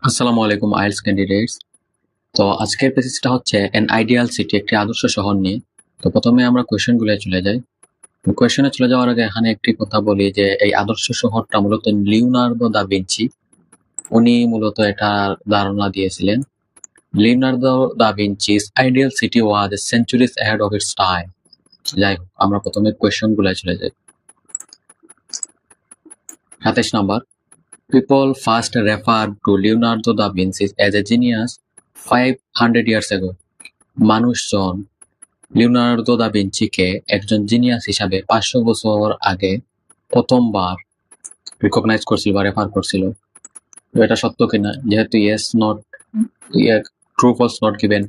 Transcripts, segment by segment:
আসসালামু আলাইকুম IELTS candidates. তো আজকের পেসিসটা হচ্ছে এন আইডিয়াল সিটি, একটি আদর্শ শহর নিয়ে। তো প্রথমে আমরা কোয়েশ্চেনগুলো চলে যাই। কোয়েশ্চেনে চলে যাওয়ার আগে এখানে একটি কথা বলি যে এই আদর্শ শহরটা মূলত লিওনার্দো দা ভিঞ্চি উনি মূলত এটার ধারণা দিয়েছিলেন। Leonardo da Vinci's ideal city was centuries ahead of its time। যাই হোক, আমরা প্রথমে কোয়েশ্চেনগুলো চলে যাই। 27 number, people first referred to Leonardo da Vinci as a genius 500 years ago। মানুষজন লিওনার্দো দা ভিঞ্চিকে একজন জিনিয়াস হিসাবে 500 বছর আগে প্রথমবার রিকগনাইজ করছিল বা রেফার করছিল। তো এটা সত্য কিনা, যেহেতু yes not true false not given.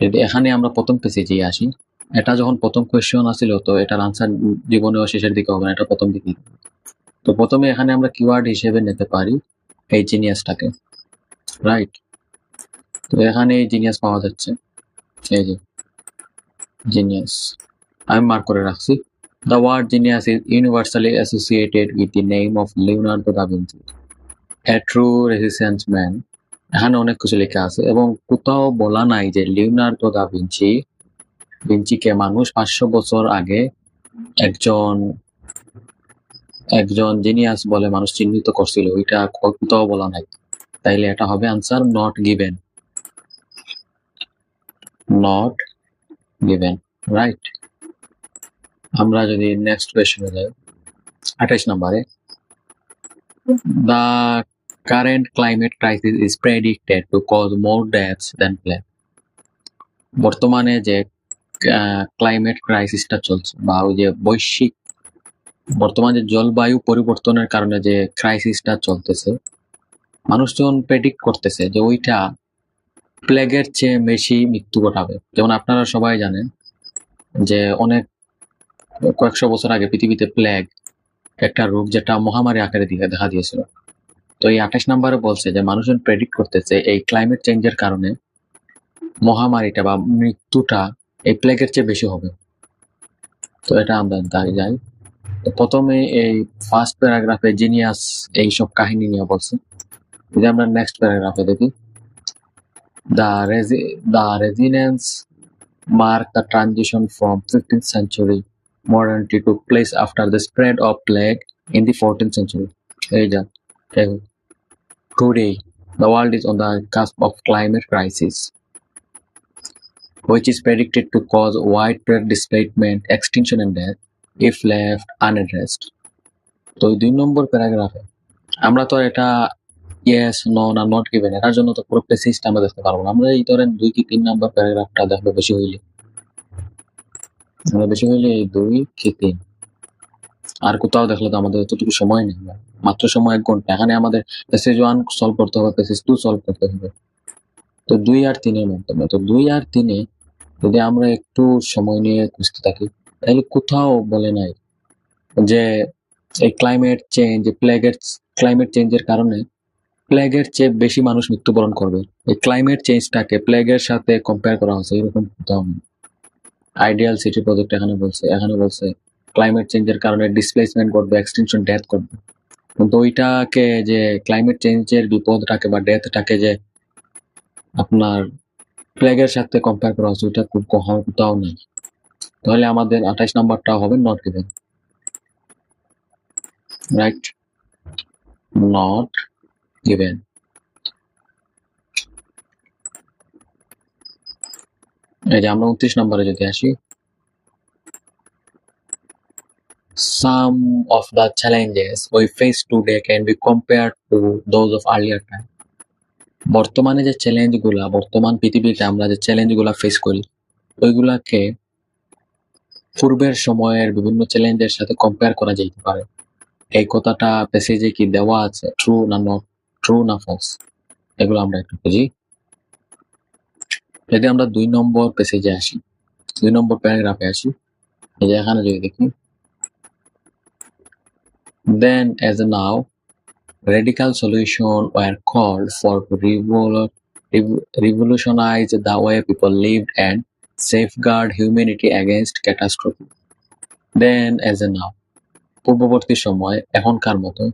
যদি এখানে আমরা প্রথম পেজে আসি, এটা যখন প্রথম কোয়েশ্চন আসছিল তো এটার আনসার জীবনেও শেষের দিকে হবে না, এটা প্রথম দিকে। তো প্রথমে এখানে আমরা কিওয়ার্ড হিসেবে নিতে পারি এই জিনিয়াসটাকে, রাইট? তো এখানে এই জিনিয়াস পাওয়া যাচ্ছে, এই যে জিনিয়াস আমি মার্ক করে রাখছি। The word genius is universally associated with the name of Leonardo da Vinci, a true Renaissance man। এখানে অনেক কিছু লেখা আছে এবং কোথাও বলা নাই যে লিওনার্দো দা ভিঞ্চিকে মানুষ 500 বছর আগে একজন একজন জিনিয়াস বলে মানুষ চিহ্নিত করছিল, ওইটা কোথাও বলা নাই। তাইলে এটা হবে answer not given, not given, right? আমরা যদি নেক্সট কোয়েশ্চনে যাই, 28 নম্বরে, The current climate crisis is predicted to cause more deaths than planned। বর্তমানে যে ক্লাইমেট ক্রাইসিসটা চলছে বা ওই যে বর্তমানে যে জলবায়ু পরিবর্তনের কারণে যে ক্রাইসিসটা চলতেছে, মানুষজন প্রেডিক্ট করতেছে যে ওইটা প্লেগের চেয়ে বেশি মৃত্যু ঘটাবে। যেমন আপনারা সবাই জানেন যে কয়েকশো বছর আগে পৃথিবীতে প্লেগ একটা রোগ, যেটা মহামারী আকারে দেখা দিয়েছিল। তো এই 28 নম্বরে বলছে যে মানুষজন প্রেডিক্ট করতেছে এই ক্লাইমেট চেঞ্জের কারণে মহামারীটা বা মৃত্যুটা এই প্লেগের চেয়ে বেশি হবে। তো এটা আমরা যাই। তো প্রথমে এই ফার্স্ট প্যারাগ্রাফে জিনিয়াস এইসব কাহিনী নিয়ে বলছে। যদি আমরা নেক্সট প্যারাগ্রাফে দেখি, the resonance mark the transition from 15th century modernity took place after the spread of plague in the 14th century। এই যা today the world is on the cusp of climate crisis, which is predicted to cause widespread displacement, extinction and death if left unaddressed। তো 2 নম্বর প্যারাগ্রাফে আমরা তো এটা yes no না not given, এটার জন্য তো পুরো প্যাসেজটা আমরা দেখতে পারবো না। আমরা এই ধরেন 2 কি 3 নম্বর প্যারাগ্রাফটা দেখবো বেশি হইলে, এই 2 কি 3, আর কোথাও দেখলে তো আমাদের এতটুকু সময় নেই, মাত্র সময় 1 ঘন্টা। এখানে আমাদের প্যাসেজ 1 সলভ করতে হবে, প্যাসেজ 2 সলভ করতে হবে। তো 2 আর 3 এর মাধ্যমে, তো 2 আর 3 এ যদি আমরা একটু সময় নিয়ে খুঁজতে থাকি, তাহলে কোথাও বলে নাই যে এই ক্লাইমেট চেঞ্জের কারণে প্লেগের চেয়ে বেশি মানুষ মৃত্যুবরণ করবে। এই ক্লাইমেট চেঞ্জটাকে প্লেগের সাথে কম্পেয়ার করা হচ্ছে, এরকম কোথাও নেই। আইডিয়াল সিটি প্রজেক্ট এখানে বলছে ক্লাইমেট চেঞ্জের কারণে ডিসপ্লেসমেন্ট ঘটবে, এক্সটিংশন, ডেথ ঘটবে। কিন্তু ওইটাকে যে ক্লাইমেট চেঞ্জের বিপদটাকে বা ডেথটাকে যে আপনার প্লেগের সাথে কম্পেয়ার করা হচ্ছে, ওইটা খুব কোথাও নেই। তাহলে আমাদের 28 নাম্বারটা হবে not given, right? Not given. এই যে আমরা 29 নম্বরে যদি আসি, some of the challenges we face today can be compared to those of earlier time। বর্তমানে যে চ্যালেঞ্জগুলা, বর্তমান পৃথিবীতে আমরা যে চ্যালেঞ্জগুলা ফেস করি, ওইগুলাকে পূর্বের সময়ের বিভিন্ন চ্যালেঞ্জের সাথে কম্পেয়ার করা যেতে পারে। এই কথাটা প্যাসেজে কি দেওয়া আছে, ট্রু না নট, ট্রু না ফলস, এগুলো আমরা একটু বুঝি। যদি আমরা 2 নম্বর প্যাসেজে আসি, 2 নম্বর প্যারাগ্রাফে আসি, এই যে এখানে যদি দেখি, then as now radical solutions were called for to revolutionize the way people lived and safeguard humanity against catastrophe। Then as a now, পূর্ববর্তী সময় এখনকার মতো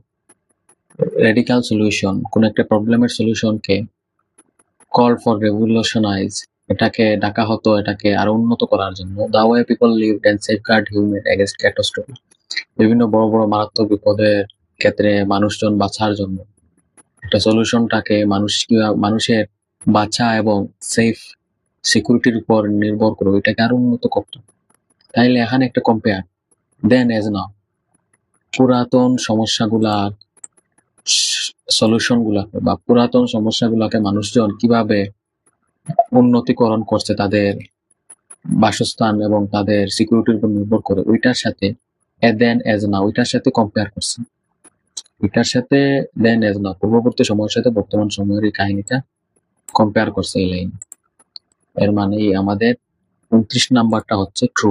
রেডিক্যাল সলিউশন, কোন একটা প্রবলেমের সলিউশনকে কল ফর রেভলিউশনাইজ, এটাকে ডাকা হতো এটাকে আরো উন্নত করার জন্য। The way people lived and safeguard human against catastrophe, বিভিন্ন বড় বড় মারাত্মক বিপদের ক্ষেত্রে মানুষজন বাঁচার জন্য একটা সলিউশনটাকে মানুষের বাঁচা এবং সেফ সিকিউরিটির উপর নির্ভর করে ওইটাকে আরো উন্নত করত। তাইলে এখানে একটা কম্পেয়ার দেন এজ নাও, পুরাতন সমস্যাগুলার সলিউশনগুলাকে বা পুরাতন সমস্যাগুলাকে মানুষজন কিভাবে উন্নতিকরণ করছে তাদের বাসস্থান এবং তাদের সিকিউরিটির উপর নির্ভর করে, ওইটার সাথে দেন এজ নাও ওইটার সাথে কম্পেয়ার করছে। ওইটার সাথে দেন এজ নাও পূর্ববর্তী সময়ের সাথে বর্তমান সময়ের এই কাহিনীটা কম্পেয়ার করছে এই লাইন। এর মানে আমাদের 29 নাম্বারটা হচ্ছে ট্রু।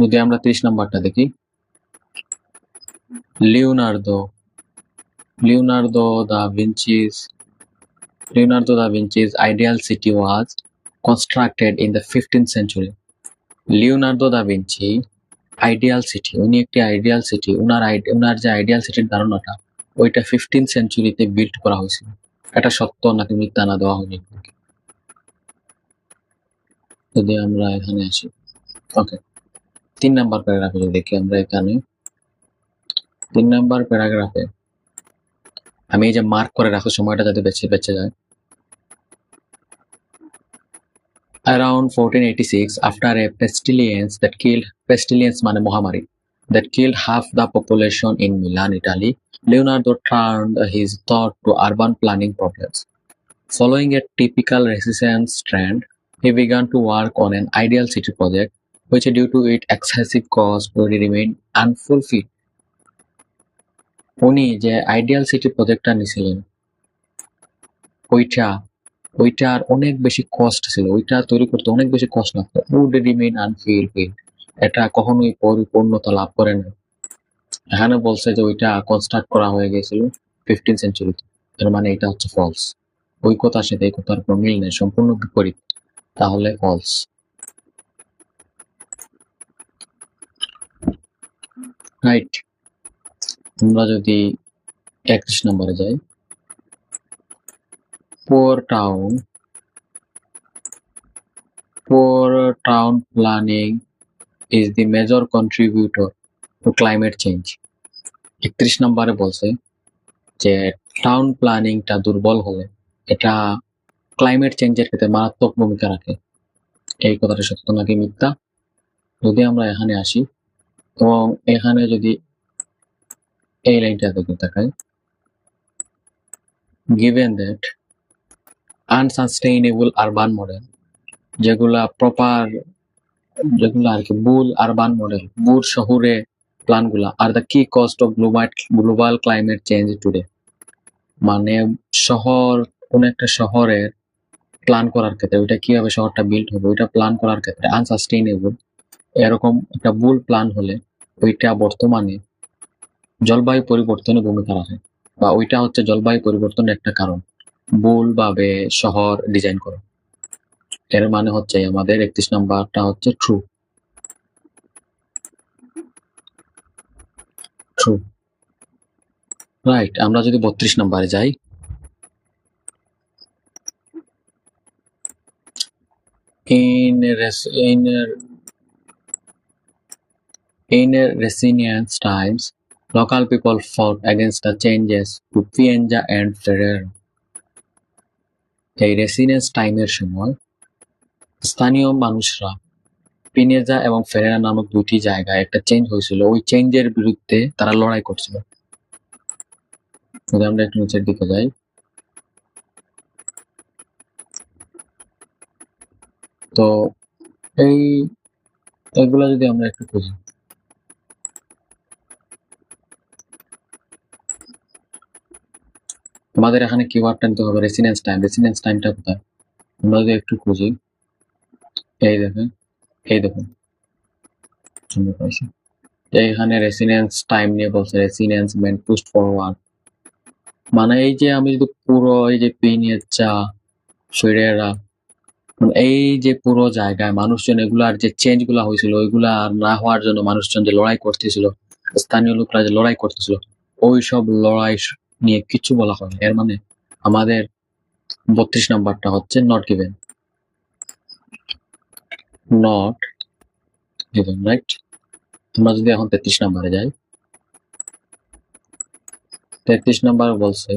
যদি আমরা 30 নাম্বারটা দেখি, Leonardo da Vinci's ideal city was constructed in the 15th century. Leonardo da Vinci ideal city, উনি একটি আইডিয়াল সিটি, উনার যে আইডিয়াল সিটির ধারণাটা ওইটা 15th সেঞ্চুরিতে বিল্ড করা হয়েছিল। এটা সত্য নাকি মিথ্যা না দেওয়া হয়নি। যদি আমরা এখানে আসি, ওকে 3 নাম্বার প্যারাগ্রাফে যদি দেখি আমরা, এখানে 3 নাম্বার প্যারাগ্রাফে আমি এই যে মার্ক করে রাখো সময়টা যাতে বেঁচে যায়। Around 1486, after a pestilence মানে মহামারী, that killed half the population in Milan, Italy, Leonardo turned his thought to urban planning problems. Following a typical Renaissance trend, he began to work on an ideal city project, which due to its excessive cost would remain unfulfilled. উনি যে ideal city প্রজেক্টটা নিছিলেন ওইটার অনেক বেশি cost ছিল, ওইটা তৈরি করতে অনেক বেশি কষ্ট লাগতো। উড রিমেইন আনফুলফিলড, এটা কখনোই পরিপূর্ণতা লাভ করে না। এখানে বলছে যে ওইটা কনস্ট্রাক্ট করা হয়ে গেছিল 15th সেঞ্চুরিতে, এর মানে এটা হচ্ছে ফলস। ওই কথার সাথে এই কথার কোনো মিল নেই, সম্পূর্ণ বিপরীত, তাহলে ফলস। রাইট। আমরা যদি 31 নম্বরে যাই, poor town planning is the major contributor to climate change. 31 নম্বরে বলছে যে টাউন প্ল্যানিংটা দুর্বল হলে এটা ক্লাইমেট চেঞ্জের ক্ষেত্রে মারাত্মক ভূমিকা রাখে। এই কথাটা সত্য নাকি মিথ্যা? যদি আমরা এখানে আসি এবং এখানে যদি এই লাইনটা দেখে তাকাই, given that unsustainable urban model, যেগুলা আর কি ভুল আরবান মডেল, ভুল শহুরে প্ল্যানগুলা আর দ্য কি cost of global climate change today. মানে কোন একটা শহরের প্ল্যান করার ক্ষেত্রে ওইটা কিভাবে শহরটা বিল্ড হবে ওইটা প্ল্যান করার ক্ষেত্রে আনসাস্টেইনেবল এরকম একটা ভুল প্ল্যান হলে ওইটা বর্তমানে জলবায়ু পরিবর্তনে ভূমিকা রাখে, বা ওইটা হচ্ছে জলবায়ু পরিবর্তনের একটা কারণ, ভুল ভাবে শহর ডিজাইন করা। এর মানে হচ্ছে আমাদের 31 নাম্বারটা হচ্ছে ট্রু। রাইট। আমরা যদি 32 নাম্বারে যাই, in Renaissance times, local people fought against the changes to Pienza and Ferrara. এই রেসিনেন্স টাইমের সময় স্থানীয় মানুষরা পিনেজা এবং ফেরেরা নামক দুটি জায়গায় একটা চেঞ্জ হয়েছিল, ওই চেঞ্জের বিরুদ্ধে তারা লড়াই করছিল। যদি আমরা একটু নিচের দিকে যাই, তো এইগুলা যদি আমরা একটু খুঁজি, আমাদের এখানে কিওয়ার্ডটা নিতে হবে রেসিনেন্স টাইম। রেসিনেন্স টাইমটা কোথায়? আমরা যদি একটু খুঁজি, এই দেখুন এইখানে রেসিনেন্স টাইম নিয়ে বলছে, রেসিনেন্স মেন্ট পুস্ট ফরওয়ার্ড। মানে এই যে আমি যদি পুরো এই যে পিনিয়েচা, ফেরেরা এই যে পুরো জায়গায় মানুষজন এগুলার যে চেঞ্জ গুলা হয়েছিল ওইগুলা আর না হওয়ার জন্য মানুষজন যে লড়াই করতেছিল, স্থানীয় লোকরা যে লড়াই করতেছিল, ওই সব লড়াই নিয়ে কিছু বলা হয়। এর মানে আমাদের 32 নাম্বারটা হচ্ছে not given, not given, right? আমরা যদি এখন 33 নাম্বারে যাই, 33 নাম্বার বলছে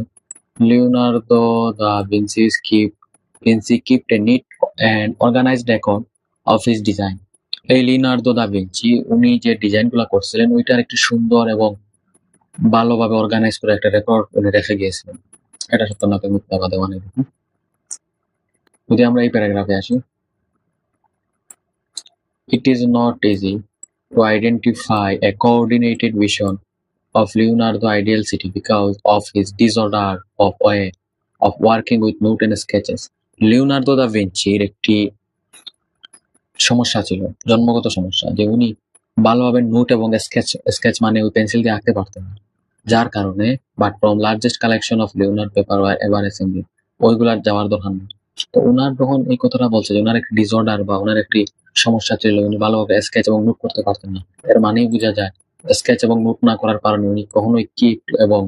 Leonardo da Vinci kept a neat and organized record of his design. এই লিওনার্দো দা ভিঞ্চি উনি যে ডিজাইনগুলো করছিলেন ওইটার একটি সুন্দর এবং ভালোভাবে অর্গানাইজ করে একটা রেকর্ড উনি রেখে গিয়েছিলেন। এটা সত্য না তো মিথ্যা কথা মানে। যদি আমরা এই প্যারাগ্রাফে আসি, it is not easy to identify a coordinated vision of Leonardo ideal city because of his disorder of way of working with note and sketches. Leonardo da ভিঞ্চির একটি সমস্যা ছিল, জন্মগত সমস্যা, যে উনি ভালোভাবে নোট এবং স্কেচ মানে ওই পেন্সিল দিয়ে আঁকতে পারতেন না, যার কারণে but from largest collection of Leonard paper were ever assembly, ওইগুলার যাওয়ার দরকার নেই। তো ওনার যখন এই কথাটা বলছে যে ওনার একটি ডিসঅর্ডার বা ওনার একটি সমস্যা ছিল, উনি ভালোভাবে স্কেচ এবং নোট করতে পারতেন না, এর মানেই বোঝা যায় স্কেচ এবং নোট না করার কারণে উনি কখনোই কিট এবং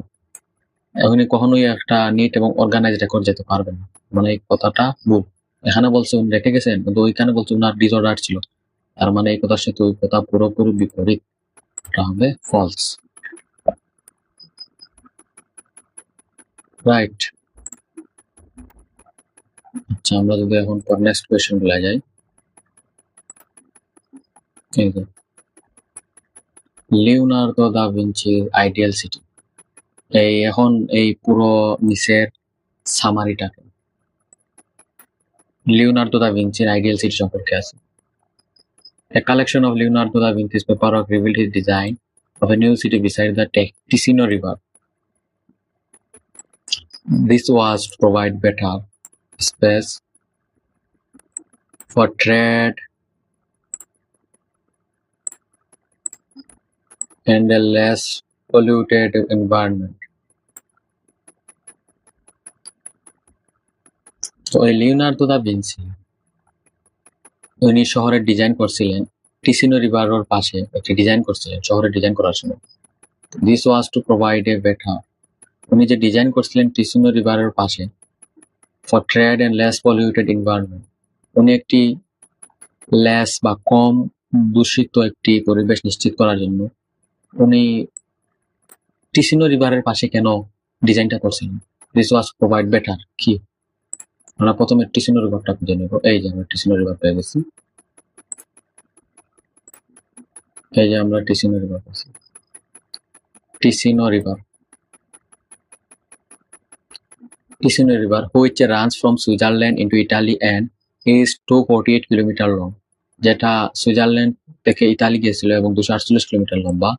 উনি কখনোই একটা নিট এবং অর্গানাইজ রেকর্ড যেতে পারবেন না। মানে এই কথাটা ভুল। এখানে বলছে উনি রেখে গেছেন, কিন্তু ওইখানে বলছে ওনার ডিসঅর্ডার ছিল, তার মানে এই কথার সাথে ওই কথা পুরোপুরি বিপরীত, এটা হবে ফলস, রাইট? আচ্ছা, আমরা যদি এখন নেক্সট কোয়েশ্চেন গুলা যাই, লিওনার্দো দা ভিঞ্চির আইডিয়াল সিটি, এই এখন এই পুরো নিচের সামারিটাকে লিওনার্দো দা ভিঞ্চির আইডিয়াল সিটি সম্পর্কে আছে। A collection of Leonardo da Vinci's paperwork revealed his design of a new city beside the Ticino River. This was to provide better space for trade and a less polluted environment. তো এই Leonardo da Vinci উনি শহরের design করছিলেন, টিসিনো রিভারের পাশে একটি design করছিলেন শহরের design করার সময়। This was to provide a better, উনি যে ডিজাইন করছিলেন টিসিনো রিভারের পাশে for trade and less polluted environment, উনি একটি লেস বা কম দূষিত একটি পরিবেশ নিশ্চিত করার জন্য উনি টিসিনো রিভারের পাশে কেন ডিজাইনটা করছিলেন? দিস ওয়াজ প্রোভাইড বেটার কি? আমরা প্রথমে টিসিনো রিভারটা খুঁজে নেব। এই যে আমরা টিসিনো রিভার পেয়ে গেছি, এই যে আমরা টিসিনো রিভার পেয়েছি। টিসিনো river, Ticino River, which runs from Switzerland into Italy and is 248 kilometre long, যেটা সুইজারল্যান্ড থেকে ইতালি গিয়েছিল এবং 248 কিলোমিটার লম্বা।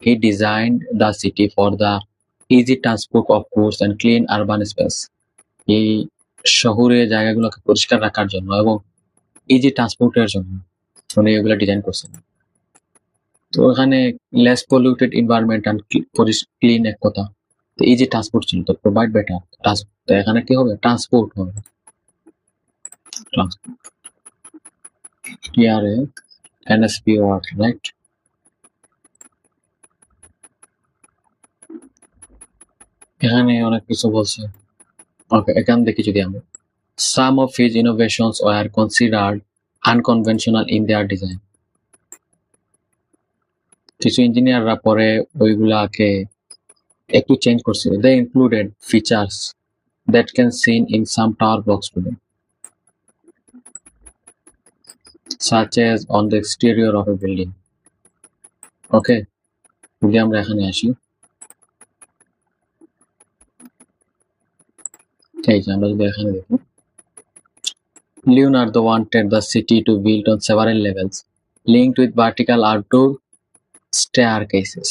He designed the city for the easy transport of goods and clean urban space. এই শহুরে জায়গাগুলোকে পরিষ্কার রাখার জন্য এবং ইজি ট্রান্সপোর্টের জন্য উনি এগুলো ডিজাইন করছেন। তো এখানে less polluted environment and clean এক কথা, তো ইজি ট্রান্সপোর্ট ছিল, তো প্রোভাইড বেটার ট্রান্সপোর্ট, তো এখানে কি হবে? ট্রান্সপোর্ট হবে, transport, TRA NSP word, right? এখানে অনেক কিছু বলছে। ওকে, এখান থেকে যদি আমরা some of his innovations were considered unconventional in their design. কিছু ইঞ্জিনিয়াররা পরে ওইগুলাকে একটু চেঞ্জ করছিল। They included features that can seen in some tower blocks today, such as on the exterior of a building. Okay, যদি আমরা এখানে আসি, এই যে আমরা যদি এখানে দেখি, Leonardo wanted the city to build on several levels, linked with vertical outdoor staircases.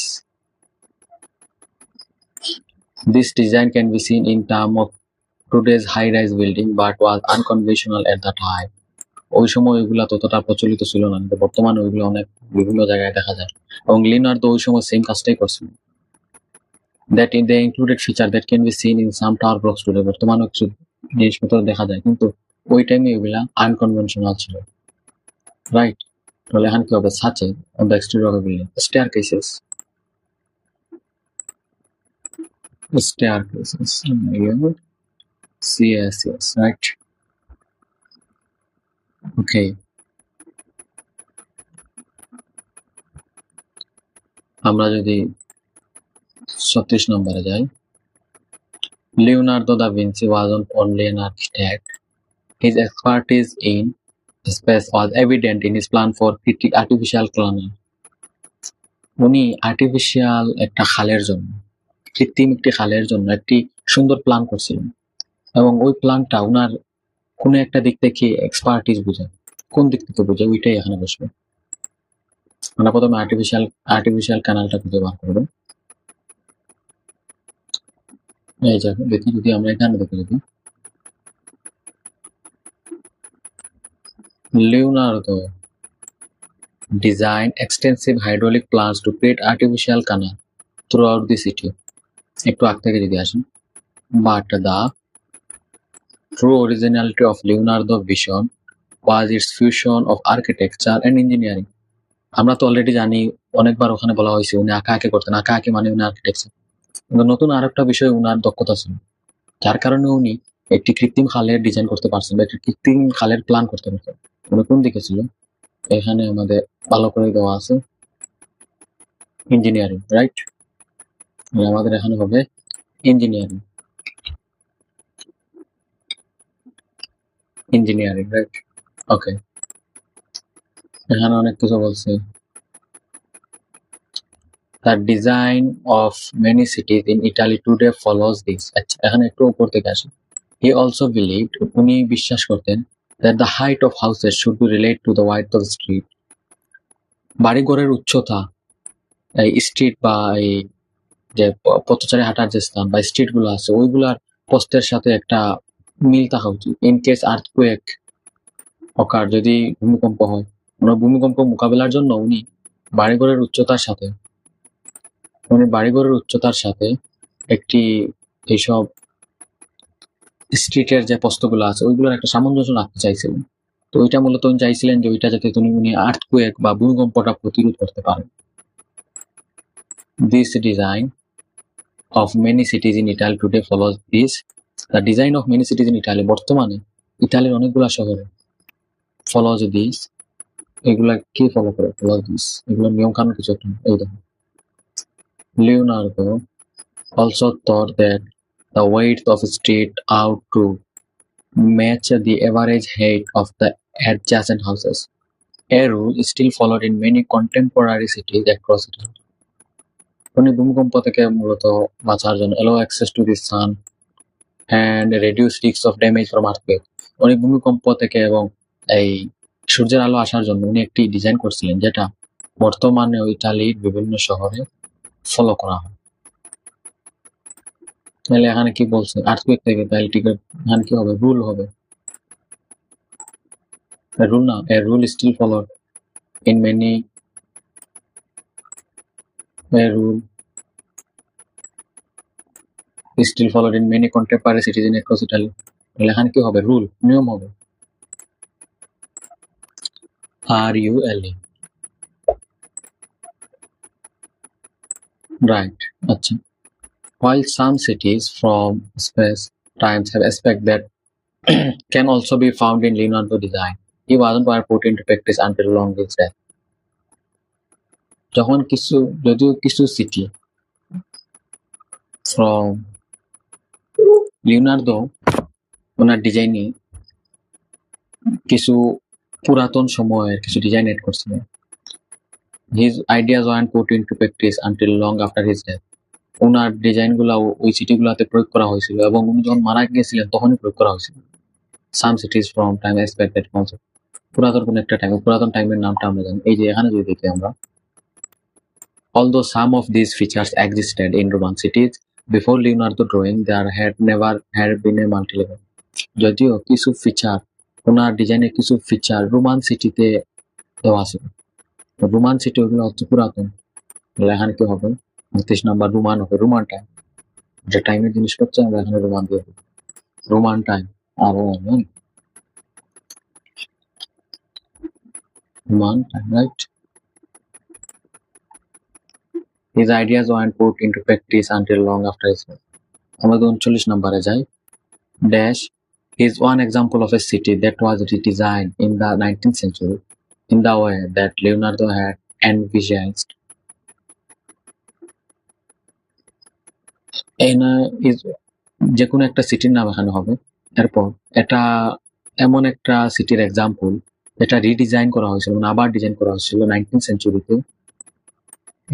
This design can be seen in terms of today's high-rise building, but was unconventional at the time. ওই সময় ওইগুলা ততটা প্রচলিত ছিল না, কিন্তু বর্তমানে ওইগুলো অনেক বিভিন্ন জায়গায় দেখা যায়, এবং লিওনার্দো ওই সময় সেম কাজটাই করছিল। That they included feature that can be seen in some tower blocks today. বর্তমানে কিছু জিনিসপত্র দেখা যায়, কিন্তু ওই টাইমে এগুলা আনকনভেনশনাল ছিল, রাইট? তাহলে এখন কি হবে? Such on the exterior of building, staircases, staircases. Yes, right. Okay. আমরা যদি 36 নম্বরে যাই, Leonardo da Vinci wasn't only an architect. His expertise in space was evident in his plan for artificial cloning. উনি artificial একটা খালের জন্য, কৃত্রিম একটি খালের জন্য একটি সুন্দর প্ল্যান করছিলেন, এবং ওই প্ল্যানটা উনার কোনো একটা দিক থেকে এক্সপার্টিস বোঝায়। কোন দিক থেকে বোঝায় ওইটাই এখানে বসবে। আমরা প্রথমে আর্টিফিশিয়াল ক্যানালটা খুঁজে বার করবো। এই যে দেখি, যদি আমরা এখানে দেখি, যদি Leonardo designed extensive hydraulic plants to create artificial canal throughout the city. একটু আগ থেকে যদি আসেন, but the true originality of Leonardo's vision was its fusion of architecture and engineering. আমরা তো অলরেডি জানি, অনেকবার ওখানে বলা হয়েছে উনি আঁকা আঁকি করতেন, আঁকা আঁকি মানে উনি আর্কিটেকচার। কিন্তু নতুন আরেকটা বিষয় উনার দক্ষতা ছিল, যার কারণে উনি একটি কৃত্রিম খালের ডিজাইন করতে পারছেন, বা একটি কৃত্রিম খালের প্ল্যান করতে পারছেন। উনি কোন দিকে ছিল? এখানে আমাদের ভালো করে দেওয়া আছে ইঞ্জিনিয়ারিং, রাইট? আমাদের এখানে হবে ইঞ্জিনিয়ারিং, রাইট? ওকে, এখানে অনেক কিছু বলছে। The design of many cities in Italy today follows this. আচ্ছা, এখানে একটু উপর থেকে আসে। He also believed, উনি বিশ্বাস করতেন, that the height of houses should be related to the width of the street. বাড়িঘরের উচ্চতা এই স্ট্রিট বা এই যে পথচারী হাঁটার যে স্থান বা স্ট্রিট গুলো আছে ওইগুলার প্রস্থের সাথে একটা মিল থাকা উচিত। ইন কেস আর্থকুয়েক অকার, যদি ভূমিকম্প হয়, ভূমিকম্প মোকাবেলার জন্য উনি বাড়িঘরের উচ্চতার সাথে একটি এইসব স্ট্রিটের যে প্রস্থগুলো আছে ওইগুলোর একটা সামঞ্জস্য রাখতে চাইছিলেন। তো ওইটা মূলত উনি চাইছিলেন যে ওইটা যাতে উনি আর্থকুয়েক বা ভূমিকম্পটা প্রতিরোধ করতে পারেন। This design of many cities in Italy today follows this. The design of many cities in Italy, বর্তমানে ইতালির অনেকগুলা শহরে follows this. এগুলা কি ফলো করে? follows this. এগুলোর নিয়ম কানুন কিছু একটা, এই দেখুন। Leonardo also thought that the width of a street ought to match the average height of the adjacent houses. A rule is still followed in many contemporary cities across Italy. উনি ভূমিকম্প থেকে মূলত বাঁচার জন্য allow access to the sun and reduce risks of damage from earthquake. উনি ভূমিকম্প থেকে এবং এই সূর্যের আলো আসার জন্য উনি একটি ডিজাইন করছিলেন, যেটা বর্তমানে ইতালির বিভিন্ন শহরে ফলো করা হয়। তাহলে এখানে কি বলছে? আর্থকুয়েক থেকে, তাহলে ঠিক এখানে কি হবে? রুল হবে, রুল না, a rule is still followed in many contemporary cities in across Italy. তাহলে এখানে কি হবে? রুল, নিয়ম হবে, RULE, right? আচ্ছা, while some cities from space times have aspects that can also be found in Leonardo design, he wasn't put into practice until long his death. যদিও কিছু city from Leonardo ওনার ডিজাইনে কিছু পুরাতন সময়ের কিছু ডিজাইন এড করছিলেন, his ideas weren't put into practice until long after his death. ওনার ডিজাইনগুলো ওই সিটিগুলোতে প্রয়োগ করা হয়েছিল এবং উনি যখন মারা গিয়েছিলেন তখনই প্রয়োগ করা হয়েছিল। Some cities from time aspect that concept, পুরাতন কোন একটা টাইম, পুরাতন টাইমের নামটা আমরা জানি। এই যে এখানে যদি দেখি আমরা, although some of these features existed in Roman cities before Leonardo drawing, there had never been a multi-level. যদিও কিছু ফিচার, ওনার ডিজাইনের কিছু ফিচার রোমান সিটিতে দেওয়া ছিল, রোমান সিটি ওগুলো হচ্ছে পুরাতন। এখানে কি হবে? 29 নাম্বার রোমান হবে, রোমান টাইম, যে টাইমের জিনিসপত্র আমরা এখানে রোমান দিয়ে দেবো, রোমান টাইম। আর one time, right? His ideas weren't put into practice until long after his death. আমাদের 39 নম্বরে যাই। Dash is one example of a city that was redesigned in the 19th century in the way that Leonardo had envisaged. যে কোনো একটা সিটির নাম এখানে হবে। এরপর এটা এমন একটা সিটির এক্সাম্পল যেটা রিডিজাইন করা হয়েছিল, মানে আবার ডিজাইন করা হয়েছিল 19th সেঞ্চুরিতে।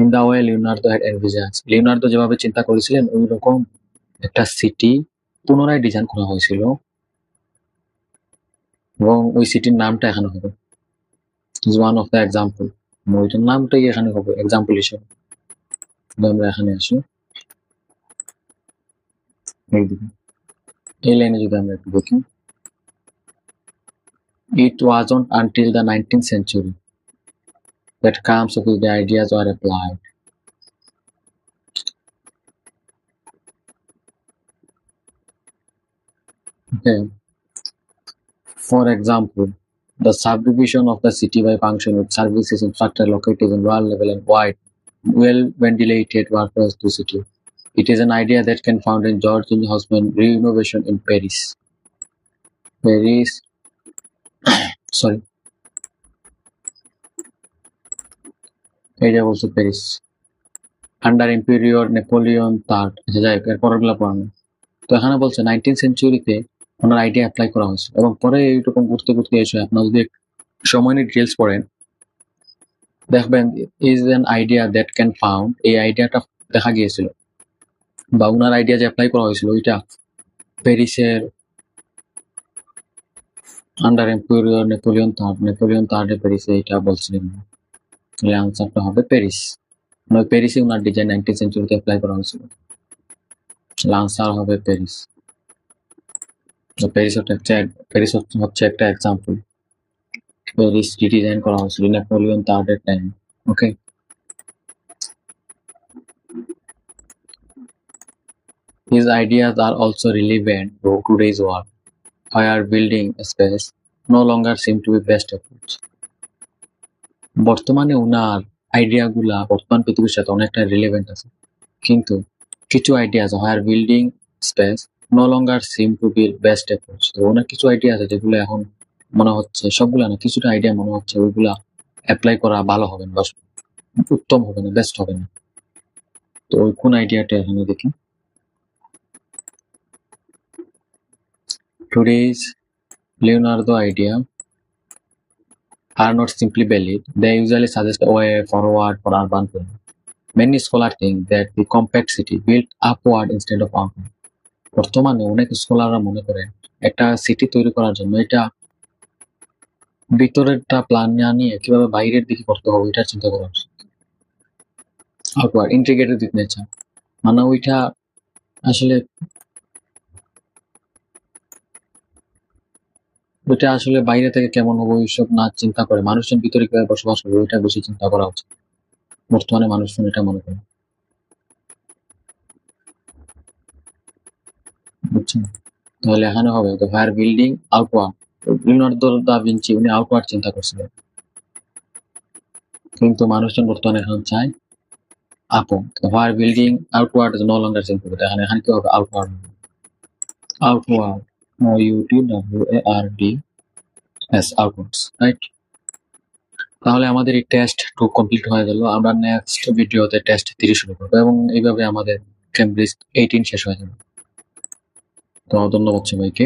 In the way Leonardo had envisaged, Leonardo যেভাবে চিন্তা করেছিলেন ওই রকম একটা সিটি পুনরায় ডিজাইন করা হয়েছিল, এবং ওই সিটির নামটা এখানে হবে is one of the example. ওইটার নামটাই এখানে হবে এক্সাম্পল হিসেবে। আমরা এখানে আসি, এইদিকে এই লাইনে যদি আমরা একটু দেখি, it wasn't until the 19th century that comes up with the ideas were applied. Okay. For example, the subdivision of the city by function with services infrastructure located in rural level and wide, well ventilated workers to city. It is an idea that can found in George Haussmann renovation in Paris. Sorry. Area also Paris. Under Emperor Napoleon III. এরপরগুলো পড়ানো। তো এখানে বলছে 19th সেঞ্চুরিতে ওনার idea apply করা হয়েছে, এবং পরে এইরকম ঘুরতে ঘুরতে এসে আপনারা যদি সময় নিয়ে ডিটেলস পড়েন দেখবেন is an idea that can found, এই আইডিয়াটা দেখা গিয়েছিল বা ওনার আইডিয়া যে অ্যাপ্লাই করা হয়েছিল ওইটা প্যারিসের আন্ডার এম্পেরিয়র নেপোলিয়ন থার্ডে প্যারিসে এটা বলছিলেন। এই আনসারটা হবে প্যারিস, প্যারিসে ওনার ডিজাইন 19th সেঞ্চুরিতে অ্যাপ্লাই করা হয়েছিল। আনসার হবে প্যারিস। প্যারিস হচ্ছে একটা এক্সাম্পল, প্যারিস রিডিজাইন করা হয়েছিল নেপোলিয়ন থার্ডের time. Okay, his ideas are also relevant to today's world, where building space no longer seem to be best approach. বর্তমানে ওনার আইডিয়াগুলা বর্তমান পৃথিবীর সাথে অনেকটা রিলেভেন্ট আছে, কিন্তু কিছু আইডিয়া আছে হোয়ার building space no longer seem to B best approach. তো ওনার কিছু আইডিয়া আছে যেগুলো এখন মনে হচ্ছে, সবগুলো না, কিছুটা আইডিয়া মনে হচ্ছে ওইগুলা অ্যাপ্লাই করা ভালো হবে না বা উত্তম হবে না, বেস্ট হবে না। তো ওই কোন আইডিয়াটা এখানে দেখি। Today's Leonardo idea are not simply valid, they usually suggest a way forward for urban planning. Many scholars think that the compact city built upward instead of outward. বর্তমানে অনেক স্কলাররা মনে করেন একটা সিটি তৈরি করার জন্য এটা ভিতরেরটা প্ল্যান না নিয়ে কিভাবে বাইরের দিকে করতে হবে এটা চিন্তা করা উচিত। আউটওয়ার্ড ইন্টিগ্রেটেড উইথ নেচার, মানে ওইটা আসলে বাইরে থেকে কেমন হবে ওইসব না চিন্তা করে মানুষজন ভিতরে কিভাবে বসবাস করবে ওইটা বেশি চিন্তা করা উচিত। বর্তমানে মানুষজন এটা মনে করে, বুঝছেন? তাহলে এখানে হবে the fire building outward. Leonardo da Vinci উনি আউটওয়ার্ড চিন্তা করছিলেন, কিন্তু মানুষজন বর্তমানে এখন চায় upward. Fire building outward is no longer simple. এখানে কি হবে? Outward. Outward, UTWARD, outwards, right? তাহলে আমাদের এই টেস্ট 2 কমপ্লিট হয়ে গেল। আমরা নেক্সট ভিডিওতে টেস্ট 3 শুরু করবো, এবং এইভাবে আমাদের কেমব্রিজ 18 শেষ হয়ে যাবে। তো ধন্যবাদ সবাইকে।